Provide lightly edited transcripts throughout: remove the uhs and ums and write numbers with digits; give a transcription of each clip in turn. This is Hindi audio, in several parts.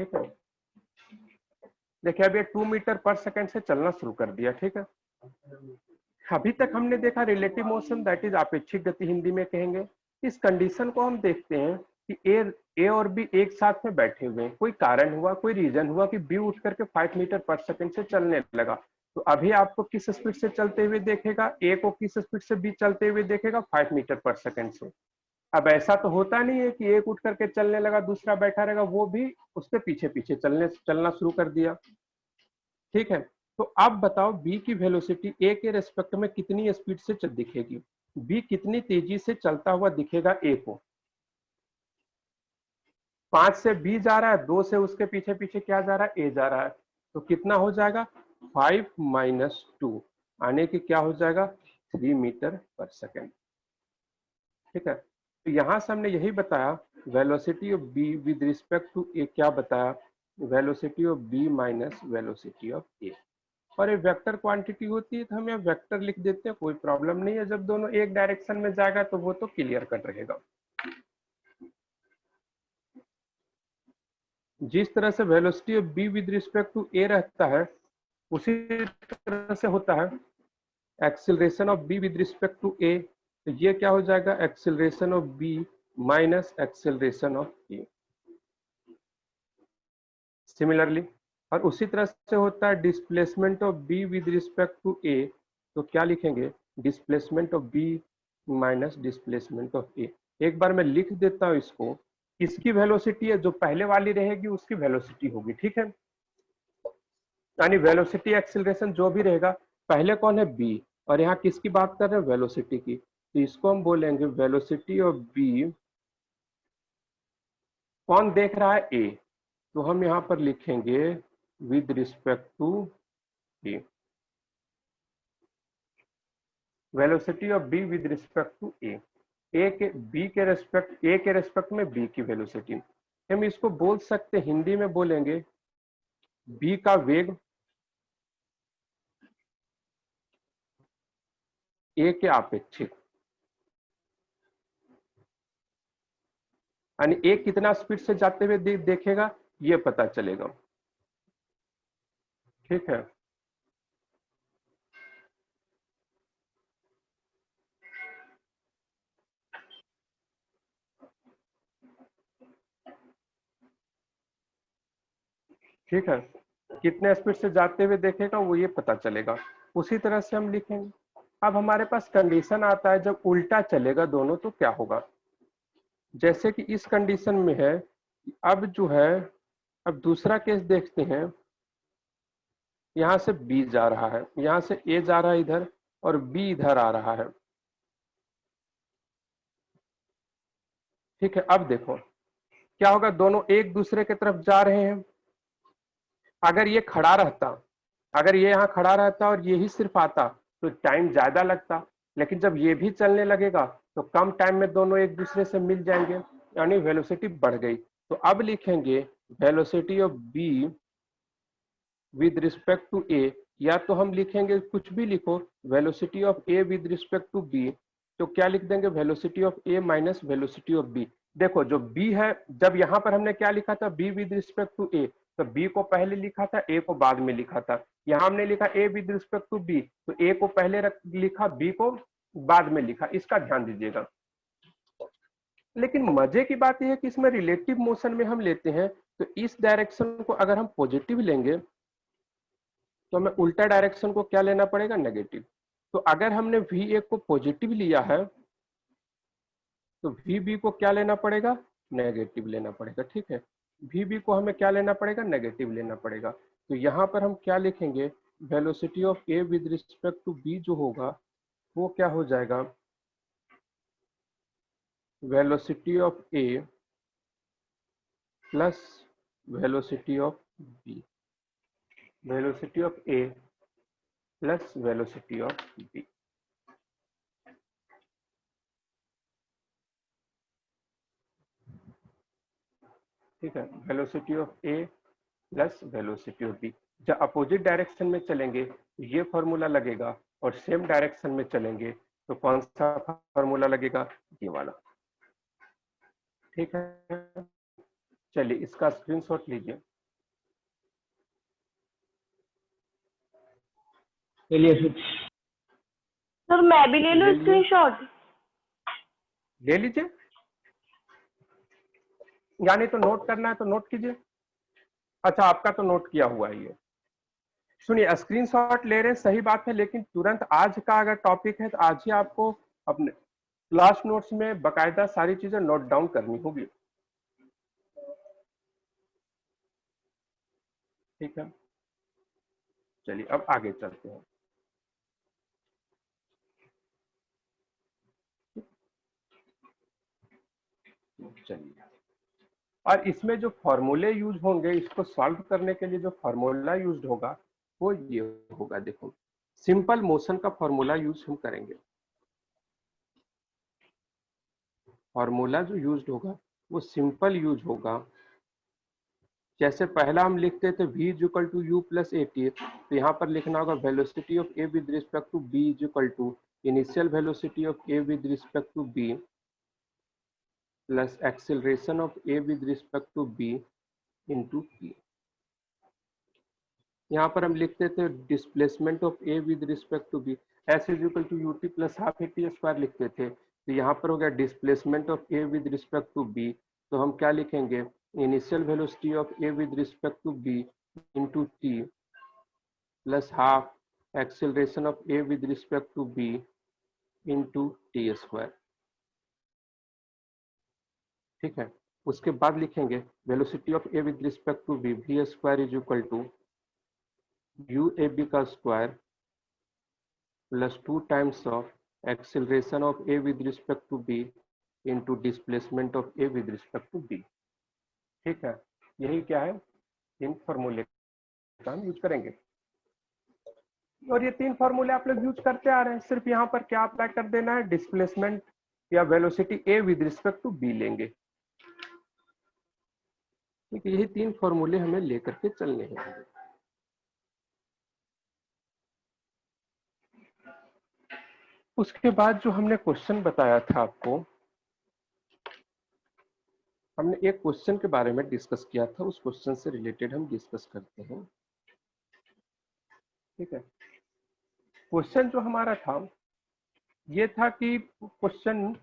ठीक है, देखिए अभी 2 मीटर पर सेकंड से चलना शुरू कर दिया। ठीक है, अभी तक हमने देखा रिलेटिव मोशन, दैट इज आपेक्षिक गति हिंदी में कहेंगे। इस कंडीशन को हम देखते हैं कि ए और बी एक साथ में बैठे हुए हैं, कोई कारण हुआ, कोई रीजन हुआ कि बी उठ करके 5 मीटर पर सेकंड से चलने लगा, तो अभी आपको किस स्पीड से चलते हुए देखेगा, ए को किस स्पीड से बी चलते हुए देखेगा, 5 मीटर पर सेकंड से। अब ऐसा तो होता नहीं है कि एक उठ करके चलने लगा दूसरा बैठा रहेगा, वो भी उसके पीछे पीछे चलना शुरू कर दिया। ठीक है, तो अब बताओ बी की वेलोसिटी ए के रेस्पेक्ट में कितनी स्पीड से दिखेगी, बी कितनी तेजी से चलता हुआ दिखेगा ए को। 5 से बी जा रहा है, 2 से उसके पीछे पीछे क्या जा रहा है, ए जा रहा है, तो कितना हो जाएगा 5 माइनस 2 आने की क्या हो जाएगा 3 मीटर पर सेकेंड। ठीक है, तो यहां से हमने यही बताया velocity of B with respect to A, क्या बताया, velocity of B minus velocity of A. और ये वेक्टर क्वांटिटी होती है तो हम यहाँ वेक्टर लिख देते हैं, कोई प्रॉब्लम नहीं है, जब दोनों एक डायरेक्शन में जाएगा तो वो तो क्लियर कट रहेगा। जिस तरह से velocity of B with respect to A रहता है, उसी तरह से होता है acceleration of B with respect to A, तो ये क्या हो जाएगा acceleration of B minus acceleration of A. Similarly, और उसी तरह से होता है displacement of B with respect to A, तो क्या लिखेंगे displacement of B minus displacement of A. एक बार मैं लिख देता हूं इसको, इसकी वेलोसिटी है जो पहले वाली रहेगी उसकी वेलोसिटी होगी। ठीक है, यानी वेलोसिटी एक्सीलरेशन जो भी रहेगा, पहले कौन है बी, और यहाँ किसकी बात कर रहे हैं वेलोसिटी की, तो इसको हम बोलेंगे वेलोसिटी ऑफ बी, कौन देख रहा है ए, तो हम यहाँ पर लिखेंगे with respect to A, velocity of B with respect to A, A के रेस्पेक्ट में बी की वेलोसिटी। हम इसको बोल सकते हिंदी में बोलेंगे बी का वेग ए के आपेक्षिक, यानी ए कितना स्पीड से जाते हुए देखेगा ये पता चलेगा। ठीक है, ठीक है, कितने स्पीड से जाते हुए देखेगा वो ये पता चलेगा, उसी तरह से हम लिखेंगे। अब हमारे पास कंडीशन आता है जब उल्टा चलेगा दोनों तो क्या होगा, जैसे कि इस कंडीशन में है, अब जो है, अब दूसरा केस देखते हैं, यहां से बी जा रहा है, यहां से ए जा रहा है इधर, और बी इधर आ रहा है। ठीक है, अब देखो क्या होगा, दोनों एक दूसरे की तरफ जा रहे हैं। अगर ये खड़ा रहता, अगर ये यहाँ खड़ा रहता और ये ही सिर्फ आता तो टाइम ज्यादा लगता, लेकिन जब ये भी चलने लगेगा तो कम टाइम में दोनों एक दूसरे से मिल जाएंगे, यानी वेलोसिटी बढ़ गई। तो अब लिखेंगे velocity of B with respect to A, या तो हम लिखेंगे कुछ भी लिखो velocity of A with respect to B, तो क्या लिख देंगे velocity of A minus velocity of B. देखो जो बी है, जब यहाँ पर हमने क्या लिखा था B with respect to A, तो बी को पहले लिखा था ए को बाद में लिखा था, यहाँ हमने लिखा A with respect to B, तो ए को पहले लिखा बी को बाद में लिखा, इसका ध्यान दीजिएगा। लेकिन मजे की बात यह है कि इसमें रिलेटिव मोशन में हम लेते हैं, तो इस डायरेक्शन को अगर हम पॉजिटिव लेंगे तो हमें उल्टा डायरेक्शन को क्या लेना पड़ेगा नेगेटिव। तो अगर हमने वी ए को पॉजिटिव लिया है तो वी बी को क्या लेना पड़ेगा नेगेटिव लेना पड़ेगा। ठीक है, वी बी को हमें क्या लेना पड़ेगा नेगेटिव लेना पड़ेगा। तो यहाँ पर हम क्या लिखेंगे velocity of A with respect to B जो होगा वो क्या हो जाएगा velocity of A plus velocity of B, velocity of A plus velocity of B. ठीक है, velocity of A plus velocity of B. जब अपोजिट डायरेक्शन में चलेंगे तो ये फॉर्मूला लगेगा, और सेम डायरेक्शन में चलेंगे तो कौन सा फॉर्मूला लगेगा ये वाला। ठीक है, चलिए इसका स्क्रीनशॉट लीजिए। चलिए फिर सर मैं भी ले लूं ले लिए, स्क्रीनशॉट? ले लीजिए, यानी तो नोट करना है तो नोट कीजिए। अच्छा, आपका तो नोट किया हुआ है ये। सुनिए, स्क्रीनशॉट ले रहे हैं सही बात है, लेकिन तुरंत आज का अगर टॉपिक है तो आज ही आपको अपने क्लास नोट्स में बकायदा सारी चीजें नोट डाउन करनी होगी। ठीक है, चलिए अब आगे चलते हैं। चलिए, और इसमें जो फॉर्मूले यूज होंगे, इसको सॉल्व करने के लिए जो फॉर्मूला यूज होगा वो ये होगा। देखो, सिंपल मोशन का फॉर्मूला यूज हम करेंगे। फॉर्मूला जो यूज होगा वो सिंपल यूज होगा। जैसे पहला हम लिखते थे v is equal to U plus A T, तो यहाँ पर लिखना होगा velocity of A with respect to b is equal to initial velocity of A with respect to b plus acceleration of A with respect to b into t। यहाँ पर हम लिखते थे displacement of A with respect to b S is equal to U T plus half A T square लिखते थे। तो यहाँ पर हो गया displacement of A with respect to b, तो हम क्या लिखेंगे, initial velocity of A with respect to b into T plus half acceleration of A with respect to b into T square. ठीक है, उसके बाद लिखेंगे velocity of A with respect to b v square is equal to U A B का square plus 2 times of acceleration of A with respect to b into displacement of A with respect to b। ठीक है, यही क्या है, इन फॉर्मूले का हम यूज करेंगे। और ये तीन फॉर्मूले आप लोग यूज करते आ रहे हैं, सिर्फ यहाँ पर क्या अप्लाई कर देना है, डिस्प्लेसमेंट या velocity A with respect to B लेंगे। ठीक है, यही तीन फॉर्मूले हमें लेकर के चलने हैं। उसके बाद जो हमने क्वेश्चन बताया था आपको, हमने एक क्वेश्चन के बारे में डिस्कस किया था, उस क्वेश्चन से रिलेटेड हम डिस्कस करते हैं। ठीक है, क्वेश्चन जो हमारा था ये था कि क्वेश्चन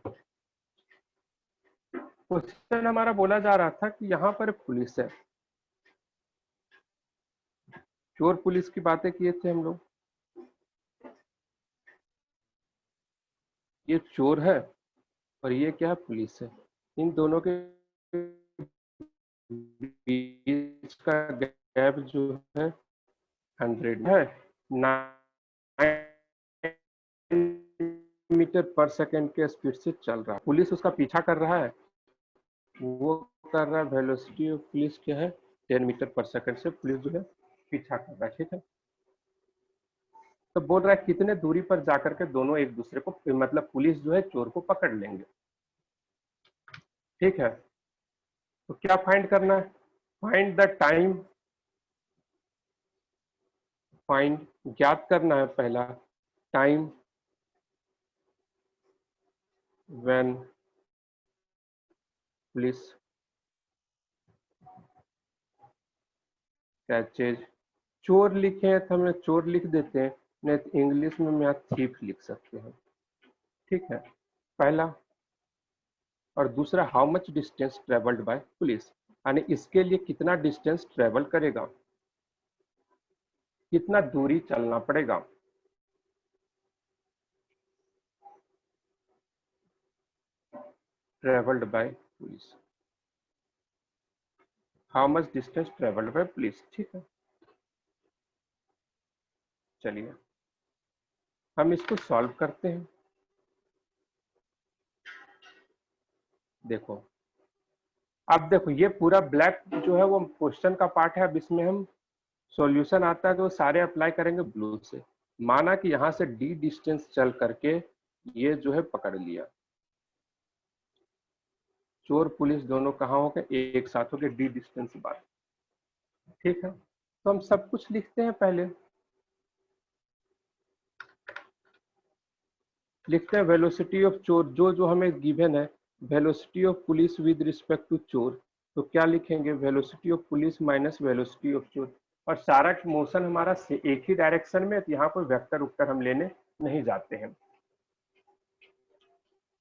हमारा बोला जा रहा था कि यहाँ पर पुलिस है, चोर पुलिस की बातें किए थे हम लोग। ये चोर है और ये क्या है, पुलिस है। इन दोनों के बीच का गैप जो है 100 है, 9 मीटर पर सेकेंड के स्पीड से चल रहा है। पुलिस उसका पीछा कर रहा है, वो कर रहा है, वेलोसिटी ऑफ पुलिस क्या है 10 मीटर पर सेकेंड से पुलिस जो है पीछा कर रहा है। ठीक है, तो बोल रहा है कितने दूरी पर जाकर के दोनों एक दूसरे को, मतलब पुलिस जो है चोर को पकड़ लेंगे। ठीक है, तो क्या फाइंड करना है, फाइंड द टाइम, फाइंड ज्ञात करना है पहला टाइम व्हेन पुलिस कैचेज, चोर लिखे हैं तो हमने चोर लिख देते हैं, नहीं तो इंग्लिश में हम यहाँ थीफ लिख सकते हैं। ठीक है, पहला। और दूसरा how much distance travelled by police, यानी इसके लिए कितना डिस्टेंस ट्रेवल करेगा, कितना दूरी चलना पड़ेगा। Travelled by police, how much distance travelled by police. ठीक है, चलिए हम इसको सॉल्व करते हैं। देखो, अब देखो ये पूरा ब्लैक जो है वो क्वेश्चन का पार्ट है, अब इसमें हम सॉल्यूशन आता है तो सारे अप्लाई करेंगे ब्लू से। माना कि यहां से डी डिस्टेंस चल करके ये जो है पकड़ लिया, चोर पुलिस दोनों कहाँ हो गए, एक साथ हो गए डी डिस्टेंस बाद। ठीक है, तो हम सब कुछ लिखते हैं, पहले लिखते हैं वेलोसिटी ऑफ चोर, जो हमें गिवन है velocity of police with respect to चोर, तो क्या लिखेंगे, velocity of police minus velocity of चोर। और सारा मोशन हमारा एक ही डायरेक्शन में, तो यहाँ कोई वेक्टर उक्टर हम लेने नहीं जाते हैं।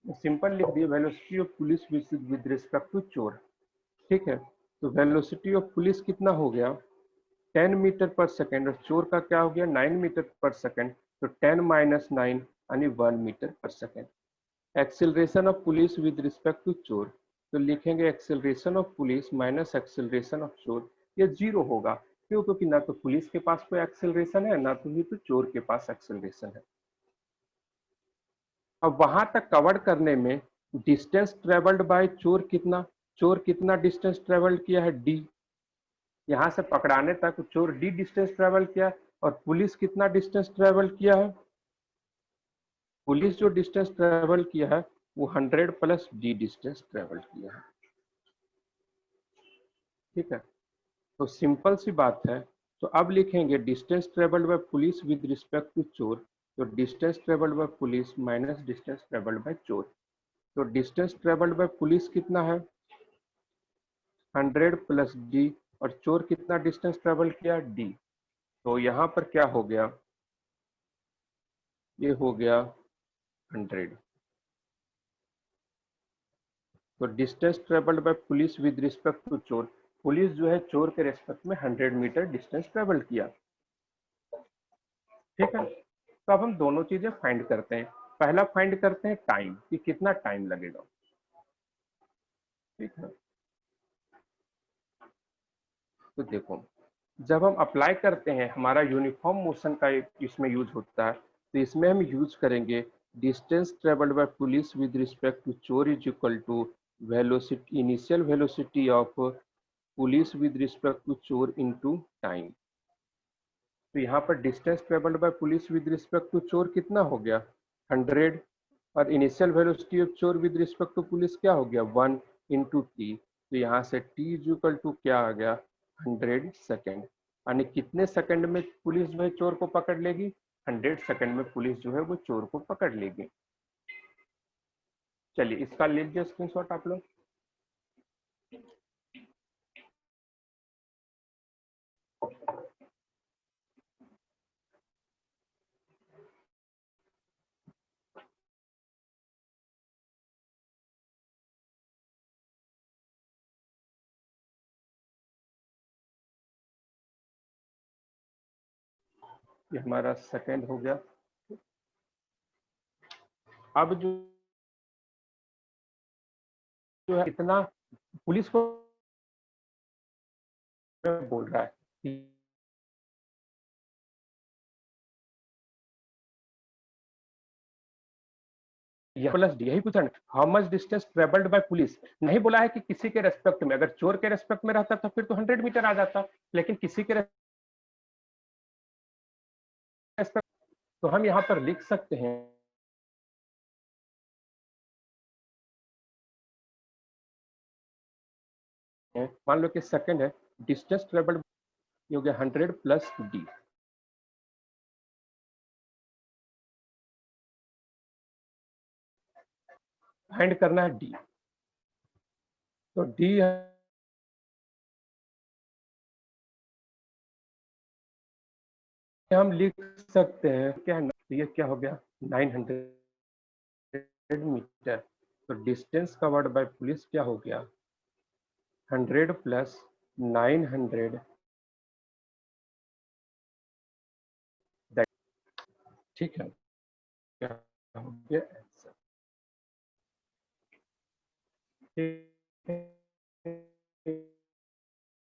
सिंपल लिख दिए velocity of police with respect to चोर। ठीक है, तो वेलोसिटी ऑफ पुलिस कितना हो गया 10 मीटर पर सेकेंड, और चोर का क्या हो गया 9 मीटर पर सेकेंड, तो 10 माइनस 9 यानी 1 मीटर पर second. Acceleration of police with respect to चोर, तो लिखेंगे acceleration of police minus acceleration of चोर, ये जीरो होगा। क्यों? क्योंकि ना तो पुलिस के पास कोई एक्सेलरेशन है, ना तो चोर के पास एक्सेलरेशन है। अब वहां तक कवर करने में डिस्टेंस ट्रेवल्ड बाय चोर कितना डिस्टेंस ट्रेवल किया है डी, यहां से पकड़ाने तक चोर डी डिस्टेंस ट्रेवल किया, और पुलिस कितना डिस्टेंस ट्रेवल किया है, पुलिस जो डिस्टेंस ट्रेवल किया है वो 100 प्लस डी डिस्टेंस ट्रेवल किया है। ठीक है, तो सिंपल सी बात है। तो अब लिखेंगे distance travelled by police with respect to चोर, तो distance travelled by police minus distance travelled by चोर। तो डिस्टेंस ट्रेवल्ड बाय पुलिस कितना है 100 प्लस डी, और चोर कितना डिस्टेंस ट्रेवल किया डी, तो यहाँ पर क्या हो गया, ये हो गया 100। तो distance travelled by police with respect to चोर, पुलिस जो है चोर के रेस्पेक्ट में 100 मीटर डिस्टेंस ट्रेवल किया। ठीक है, तो अब हम दोनों चीजें फाइंड करते हैं। पहला फाइंड करते हैं टाइम, कि कितना टाइम लगेगा। ठीक है, तो देखो जब हम अप्लाई करते हैं हमारा यूनिफॉर्म मोशन का इसमें यूज होता है, तो इसमें हम यूज करेंगे distance travelled by police with respect to चोर is equal to velocity, initial velocity of police with respect to चोर इनटू टाइम। तो यहाँ पर distance travelled by police with respect to चोर कितना हो गया 100, और इनिशियल वेलोसिटी ऑफ चोर विद रिस्पेक्ट टू पुलिस क्या हो गया 1 इंटू टी, तो यहाँ से टी इज इक्वल टू क्या आ गया 100 सेकेंड, यानी कितने सेकंड में पुलिस जो है चोर को पकड़ लेगी 100 सेकंड में पुलिस जो है वो चोर को पकड़ लेगी। चलिए इसका ले लीजिए स्क्रीनशॉट आप लोग। ये हमारा सेकंड हो गया। अब जो है इतना पुलिस को बोल रहा है प्लस डी, यही पूछा how much distance travelled by police, नहीं बोला है कि किसी के रेस्पेक्ट में। अगर चोर के रेस्पेक्ट में रहता था फिर तो 100 मीटर आ जाता, लेकिन किसी के रेस्पेक्ट, तो हम यहाँ पर लिख सकते हैं मान लो कि सेकंड है, डिस्टेंस ट्रेवल्ड हो गया 100 प्लस डी। फाइंड करना है डी, तो डी हम लिख सकते हैं क्या है, तो ये क्या हो गया 900 मीटर, तो डिस्टेंस कवर्ड बाय पुलिस क्या हो गया 100 प्लस 900, ठीक है, क्या हो गया आंसर।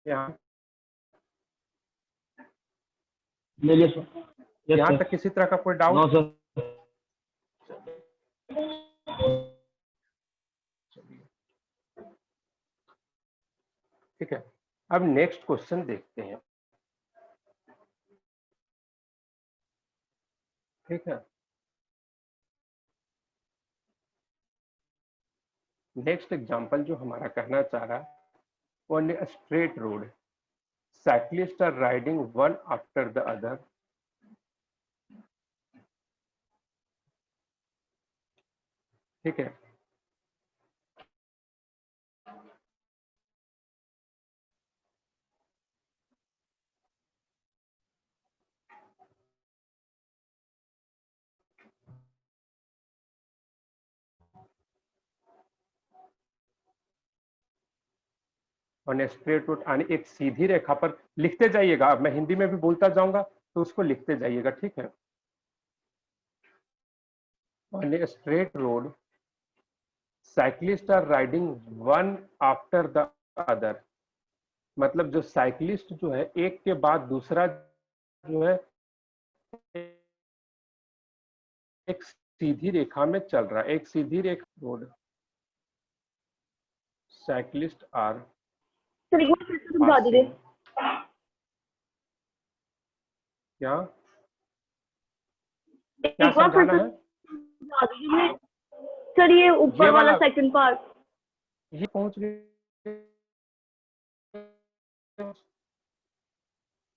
यहाँ यहाँ तक किसी तरह का कोई डाउट? ठीक है, अब नेक्स्ट क्वेश्चन देखते हैं। ठीक है, नेक्स्ट एग्जांपल जो हमारा कहना चाह रहा है, on a straight road cyclists are riding one after the other, ठीक है, ऑन ए स्ट्रेट रोड, यानी एक सीधी रेखा पर। लिखते जाइएगा, अब मैं हिंदी में भी बोलता जाऊंगा तो उसको लिखते जाइएगा, ठीक है। On a straight road cyclist are riding one after the other, मतलब जो साइक्लिस्ट जो है एक के बाद दूसरा जो है एक सीधी रेखा में चल रहा है, एक सीधी रेखा। रोड साइक्लिस्ट आर सर एक बार फिर से समझा दीजिए। पासिंग, क्या क्या एक बार फिर समझाना से है? समझा दीजिए सर, ये ऊपर ये वाला वाला, सेकंड पार्ट। ये पहुंच गए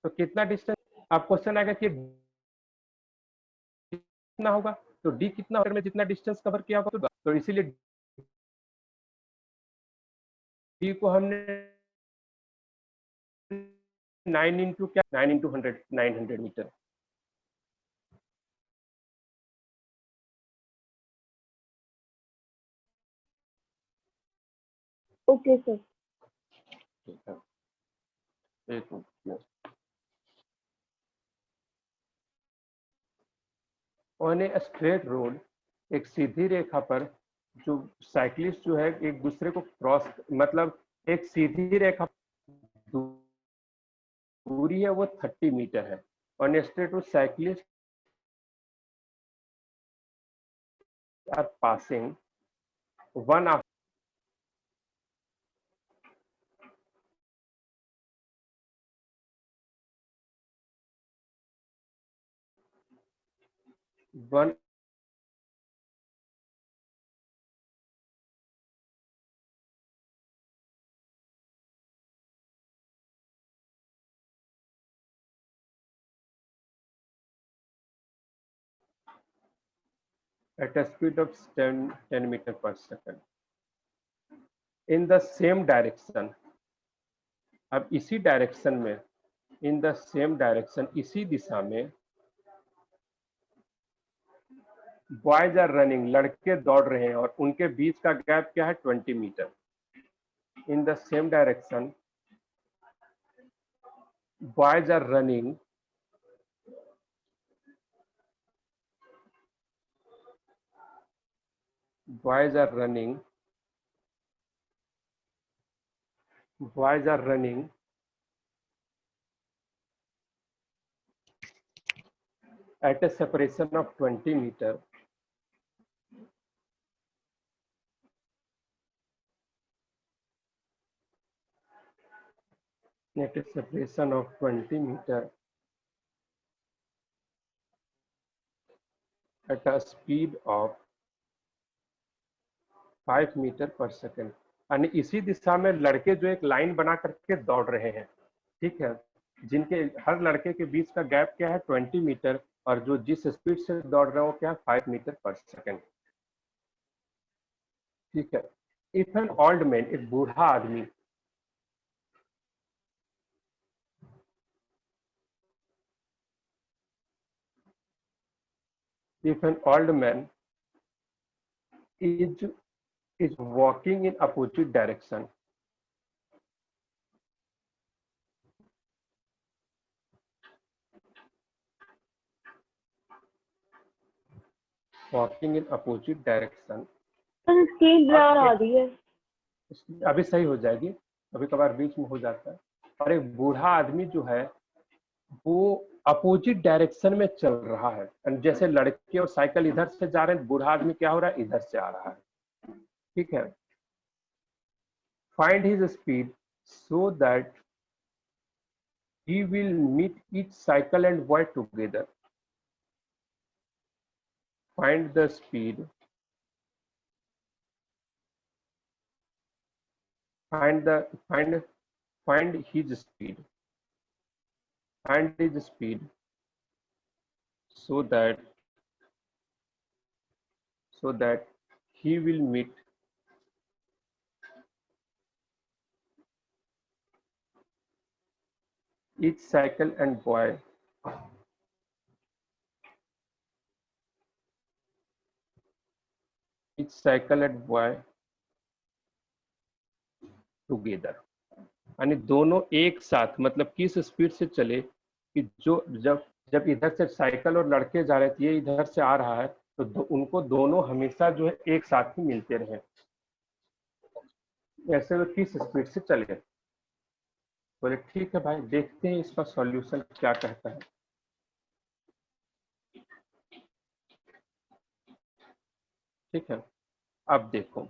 तो कितना डिस्टेंस, अब क्वेश्चन आएगा कि कितना होगा, तो डी कितना होगा में जितना डिस्टेंस कवर किया होगा, तो इसीलिए डी को हमने 9 इंटू क्या, 9 इंटू 100, 900 मीटर। Okay sir. ठीक है, एक minute. On a straight road, एक सीधी रेखा पर जो साइक्लिस्ट जो है एक दूसरे को क्रॉस, मतलब एक सीधी रेखा दूरी है वो 30 मीटर है। On a straight road cyclist are passing one after one at a speed of 10 meter per second in the same direction। अब इसी डायरेक्शन में, इन द सेम डायरेक्शन, इसी दिशा में बॉयज आर रनिंग, लड़के दौड़ रहे हैं और उनके बीच का गैप क्या है, 20 metre. In the same direction boys are running boys are running boys are running at a separation of 20 meter at a separation of 20 meter at a speed of 5 metre पर सेकेंड। यानी इसी दिशा में लड़के जो एक लाइन बना करके दौड़ रहे हैं, ठीक है, जिनके हर लड़के के बीच का गैप क्या है, 20 मीटर, और जो जिस स्पीड से दौड़ रहे हो क्या है, 5 मीटर पर सेकेंड, ठीक है। इफ एन ओल्ड मैन, एक बूढ़ा आदमी, if an old man is walking in opposite direction, walking in opposite direction। Sir screen blur आ रही है। अभी सही हो जाएगी, कभी कभार बीच में हो जाता है। और एक बूढ़ा आदमी जो है वो अपोजिट डायरेक्शन में चल रहा है, जैसे लड़के और साइकिल इधर से जा रहे हैं, बूढ़ा आदमी क्या हो रहा है, इधर से आ रहा है, ठीक है। Find his speed so that he will meet each cycle and boy together. Find the speed, find the find his speed, find his speed so that he will meet each cycle and boy together। यानी दोनों एक साथ, मतलब किस स्पीड से चले कि जो जब जब इधर से साइकिल और लड़के जा रहे थे, ये इधर से आ रहा है, तो उनको दोनों हमेशा जो है एक साथ ही मिलते रहे। ऐसे वो किस स्पीड से चले। बोले ठीक है भाई, देखते हैं इसका सॉल्यूशन क्या कहता है। ठीक है, अब देखो,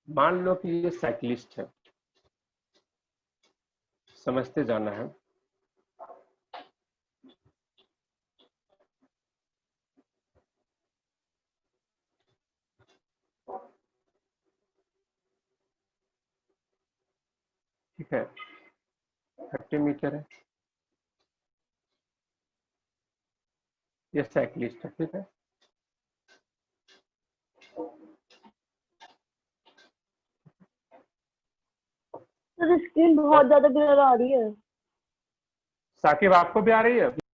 मान लो कि ये साइकिलिस्ट है, समझते जाना है। ठीक है, 30 मीटर है, ये साइकिलिस्ट है। ठीक है, सर स्क्रीन बहुत ज्यादा ब्लर आ रही है। साकिब आपको भी आ रही है?